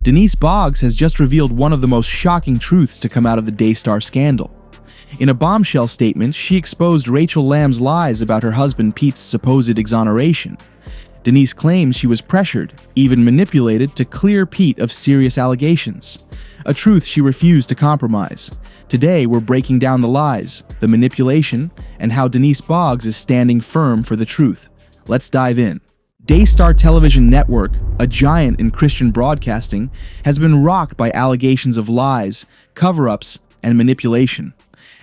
Denise Boggs has just revealed one of the most shocking truths to come out of the Daystar scandal. In a bombshell statement, she exposed Rachel Lamb's lies about her husband Pete's supposed exoneration. Denise claims she was pressured, even manipulated, to clear Pete of serious allegations, a truth she refused to compromise. Today, we're breaking down the lies, the manipulation, and how Denise Boggs is standing firm for the truth. Let's dive in. Daystar Television Network, a giant in Christian broadcasting, has been rocked by allegations of lies, cover-ups, and manipulation.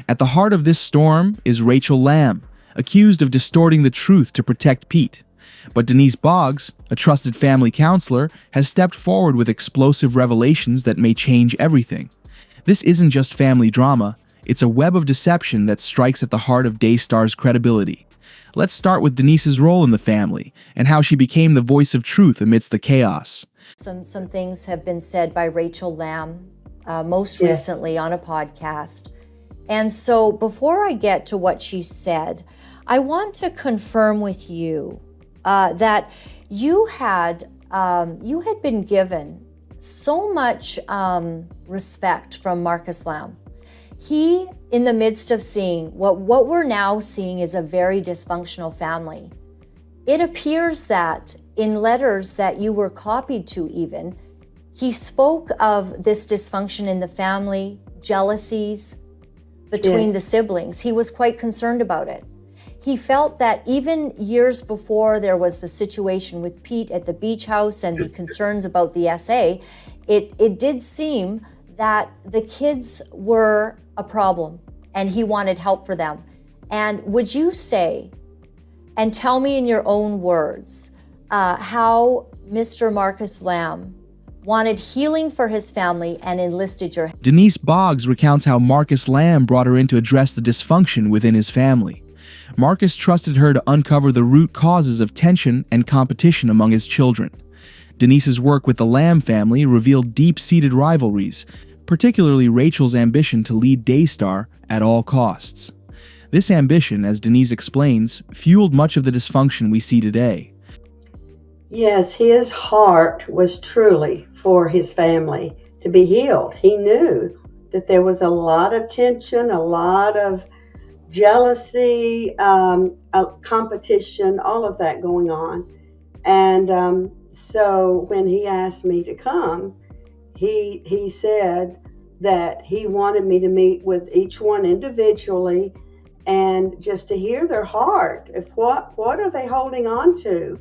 At the heart of this storm is Rachel Lamb, accused of distorting the truth to protect Pete. But Denise Boggs, a trusted family counselor, has stepped forward with explosive revelations that may change everything. This isn't just family drama, it's a web of deception that strikes at the heart of Daystar's credibility. Let's start with Denise's role in the family and how she became the voice of truth amidst the chaos. Some things have been said by Rachel Lamb, most recently on a podcast. And so before I get to what she said, I want to confirm with you that you had been given so much respect from Marcus Lamb. He, in the midst of seeing what we're now seeing is a very dysfunctional family. It appears that in letters that you were copied to even, he spoke of this dysfunction in the family, jealousies between the siblings. He was quite concerned about it. He felt that even years before there was the situation with Pete at the beach house and the concerns about the SA, it did seem that the kids were a problem and he wanted help for them. And would you say, and tell me in your own words, how Mr. Marcus Lamb wanted healing for his family and enlisted your help? Denise Boggs recounts how Marcus Lamb brought her in to address the dysfunction within his family. Marcus trusted her to uncover the root causes of tension and competition among his children. Denise's work with the Lamb family revealed deep-seated rivalries, particularly Rachel's ambition to lead Daystar at all costs. This ambition, as Denise explains, fueled much of the dysfunction we see today. Yes, his heart was truly for his family to be healed. He knew that there was a lot of tension, a lot of jealousy, competition, all of that going on. And so when he asked me to come, he said that he wanted me to meet with each one individually and just to hear their heart. If what are they holding on to?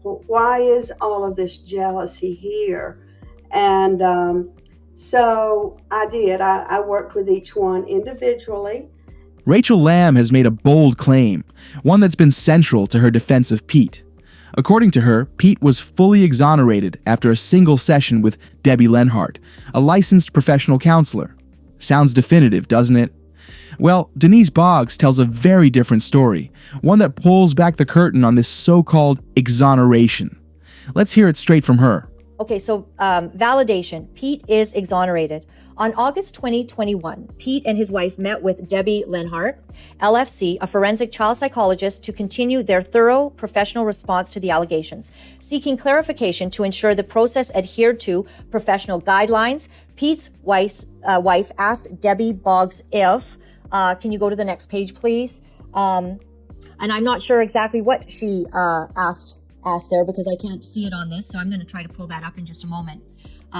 Why is all of this jealousy here? And so I did. I worked with each one individually. Rachel Lamb has made a bold claim, one that's been central to her defense of Pete. According to her, Pete was fully exonerated after a single session with Debbie Lenhart, a licensed professional counselor. Sounds definitive, doesn't it? Well, Denise Boggs tells a very different story, one that pulls back the curtain on this so-called exoneration. Let's hear it straight from her. Okay, so validation. Pete is exonerated. On August 2021, Pete and his wife met with Debbie Lenhart, LFC, a forensic child psychologist, to continue their thorough professional response to the allegations, seeking clarification to ensure the process adhered to professional guidelines. Pete's wife asked Debbie Boggs if, can you go to the next page, please? And I'm not sure exactly what she asked there because I can't see it on this, so I'm going to try to pull that up in just a moment.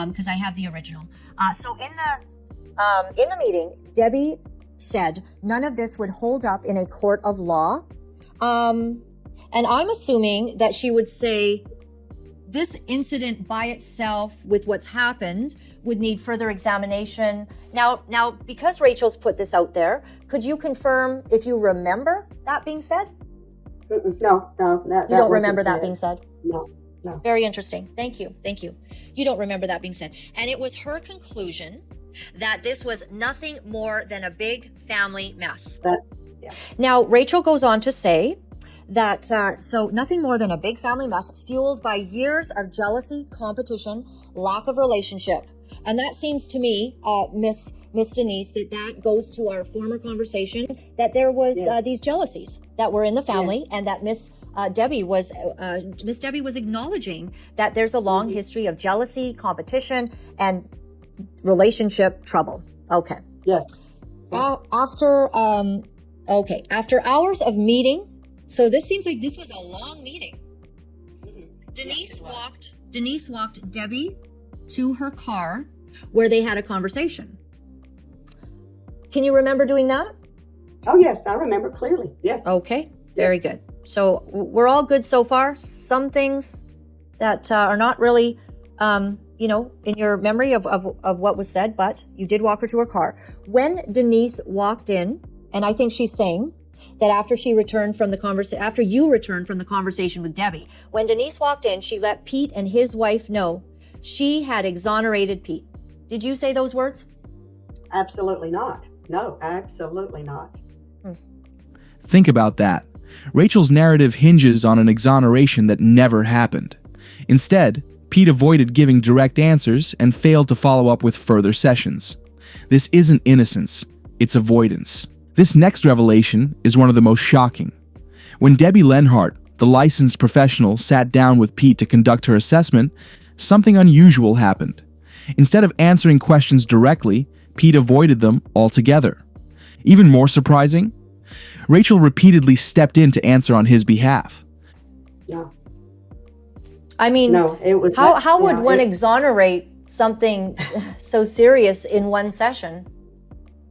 Because I have the original. So in the meeting, Debbie said none of this would hold up in a court of law. And I'm assuming that she would say this incident by itself with what's happened would need further examination. Now, because Rachel's put this out there, could you confirm if you remember that being said? No. You don't remember that being said? No. Very interesting. Thank you. You don't remember that being said. And it was her conclusion that this was nothing more than a big family mess. Now, Rachel goes on to say that, so nothing more than a big family mess fueled by years of jealousy, competition, lack of relationship. And that seems to me, Miss Denise, that goes to our former conversation, that there was these jealousies that were in the family and that Miss Miss Debbie was acknowledging that there's a long history of jealousy, competition, and relationship trouble. Okay. Yes. After hours of meeting, so this seems like this was a long meeting. Denise walked Debbie to her car where they had a conversation. Can you remember doing that? Oh, yes, I remember clearly. Yes. Okay, very good. So we're all good so far. Some things that are not really, in your memory of what was said, but you did walk her to her car. When Denise walked in, and I think she's saying that after you returned from the conversation with Debbie, when Denise walked in, she let Pete and his wife know she had exonerated Pete. Did you say those words? Absolutely not. No, absolutely not. Think about that. Rachel's narrative hinges on an exoneration that never happened. Instead, Pete avoided giving direct answers and failed to follow up with further sessions. This isn't innocence, it's avoidance. This next revelation is one of the most shocking. When Debbie Lenhart, the licensed professional, sat down with Pete to conduct her assessment, something unusual happened. Instead of answering questions directly, Pete avoided them altogether. Even more surprising, Rachel repeatedly stepped in to answer on his behalf. Yeah. I mean, no, it was how would one exonerate something so serious in one session?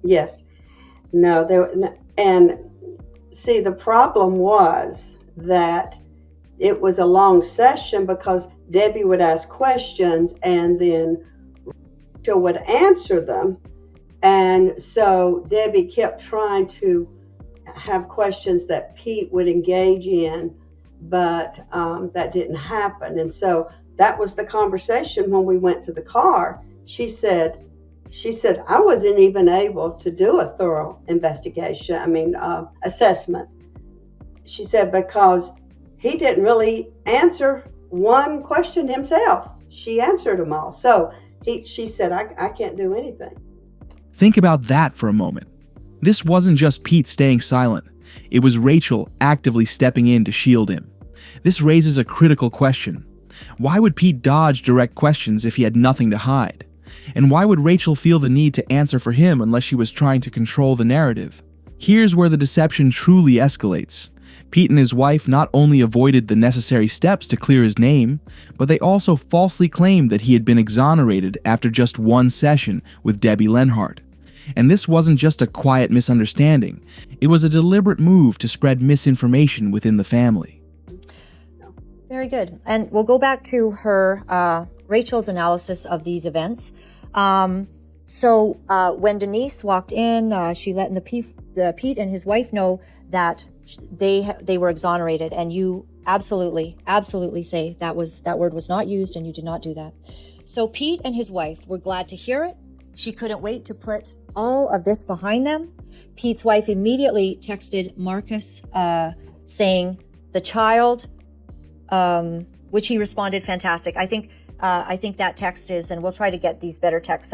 Yes. No, and see, the problem was that it was a long session because Debbie would ask questions and then Rachel would answer them. And so Debbie kept trying to have questions that Pete would engage in, but that didn't happen. And so that was the conversation when we went to the car. She said, I wasn't even able to do a thorough assessment. She said, because he didn't really answer one question himself. She answered them all. So she said, I can't do anything. Think about that for a moment. This wasn't just Pete staying silent. It was Rachel actively stepping in to shield him. This raises a critical question. Why would Pete dodge direct questions if he had nothing to hide? And why would Rachel feel the need to answer for him unless she was trying to control the narrative? Here's where the deception truly escalates. Pete and his wife not only avoided the necessary steps to clear his name, but they also falsely claimed that he had been exonerated after just one session with Debbie Lenhart. And this wasn't just a quiet misunderstanding. It was a deliberate move to spread misinformation within the family. Very good. And we'll go back to her, Rachel's analysis of these events. So when Denise walked in, she let Pete and his wife know that they were exonerated, and you absolutely say that word was not used, and you did not do that. So Pete and his wife were glad to hear it. She couldn't wait to put all of this behind them. Pete's wife immediately texted Marcus saying the child, which he responded, fantastic. I think that text is, and we'll try to get these better texts,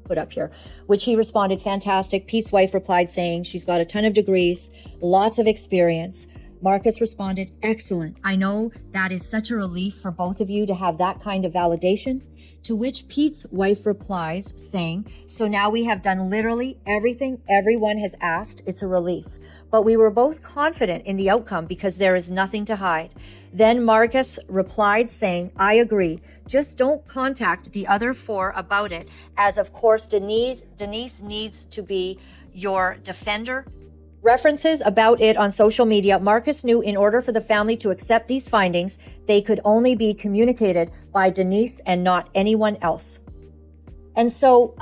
put up here, which he responded, fantastic. Pete's wife replied saying she's got a ton of degrees, lots of experience. Marcus responded, excellent. I know that is such a relief for both of you to have that kind of validation. To which Pete's wife replies saying, so now we have done literally everything everyone has asked. It's a relief. But we were both confident in the outcome because there is nothing to hide. Then Marcus replied saying, I agree. Just don't contact the other four about it, as of course Denise needs to be your defender. References about it on social media. Marcus knew in order for the family to accept these findings, they could only be communicated by Denise and not anyone else. And so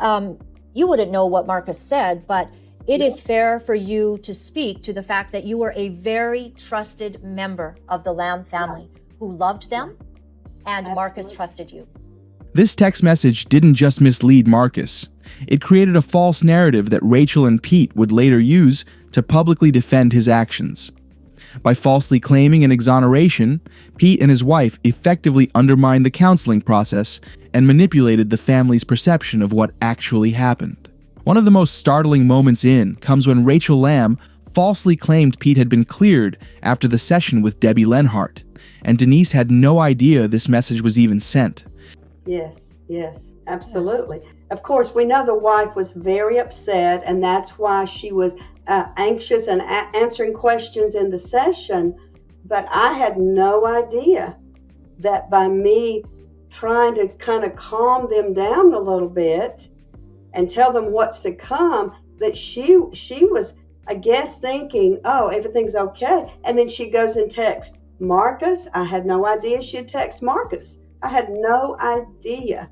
you wouldn't know what Marcus said, but it is fair for you to speak to the fact that you were a very trusted member of the Lamb family who loved them, and Marcus trusted you. This text message didn't just mislead Marcus. It created a false narrative that Rachel and Pete would later use to publicly defend his actions. By falsely claiming an exoneration, Pete and his wife effectively undermined the counseling process and manipulated the family's perception of what actually happened. One of the most startling moments comes when Rachel Lamb falsely claimed Pete had been cleared after the session with Debbie Lenhart, and Denise had no idea this message was even sent. Yes, absolutely. Yes. Of course, we know the wife was very upset, and that's why she was anxious and answering questions in the session. But I had no idea that by me trying to kind of calm them down a little bit and tell them what's to come, that she was, I guess, thinking, oh, everything's okay. And then she goes and texts Marcus. I had no idea she'd text Marcus. I had no idea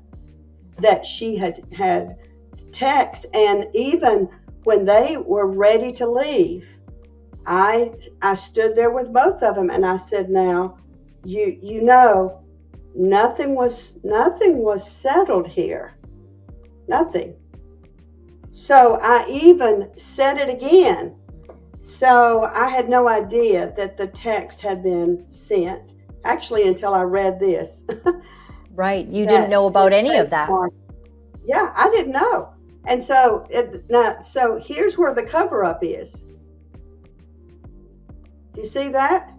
that she had text. And even when they were ready to leave, I stood there with both of them and I said, now, you know, nothing was settled here. Nothing. So I even said it again. So I had no idea that the text had been sent, actually, until I read this. Right. You didn't know about any of that. Yeah, I didn't know. And so, so here's where the cover-up is. Do you see that?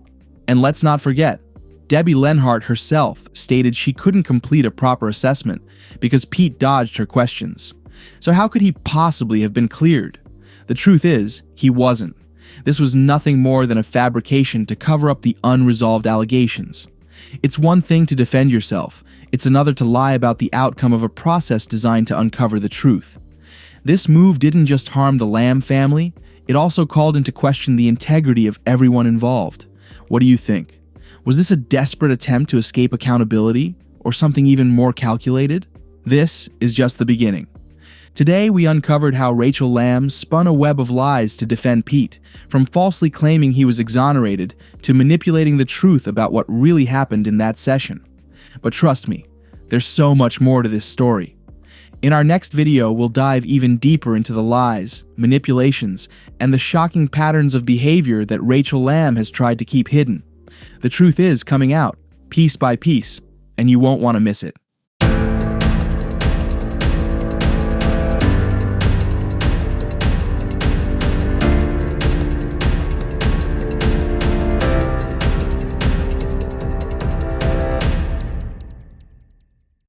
And let's not forget, Debbie Lenhart herself stated she couldn't complete a proper assessment because Pete dodged her questions. So how could he possibly have been cleared? The truth is, he wasn't. This was nothing more than a fabrication to cover up the unresolved allegations. It's one thing to defend yourself. It's another to lie about the outcome of a process designed to uncover the truth. This move didn't just harm the Lamb family, it also called into question the integrity of everyone involved. What do you think? Was this a desperate attempt to escape accountability, or something even more calculated? This is just the beginning. Today, we uncovered how Rachel Lamb spun a web of lies to defend Pete, from falsely claiming he was exonerated to manipulating the truth about what really happened in that session. But trust me, there's so much more to this story. In our next video, we'll dive even deeper into the lies, manipulations, and the shocking patterns of behavior that Rachel Lamb has tried to keep hidden. The truth is coming out, piece by piece, and you won't want to miss it.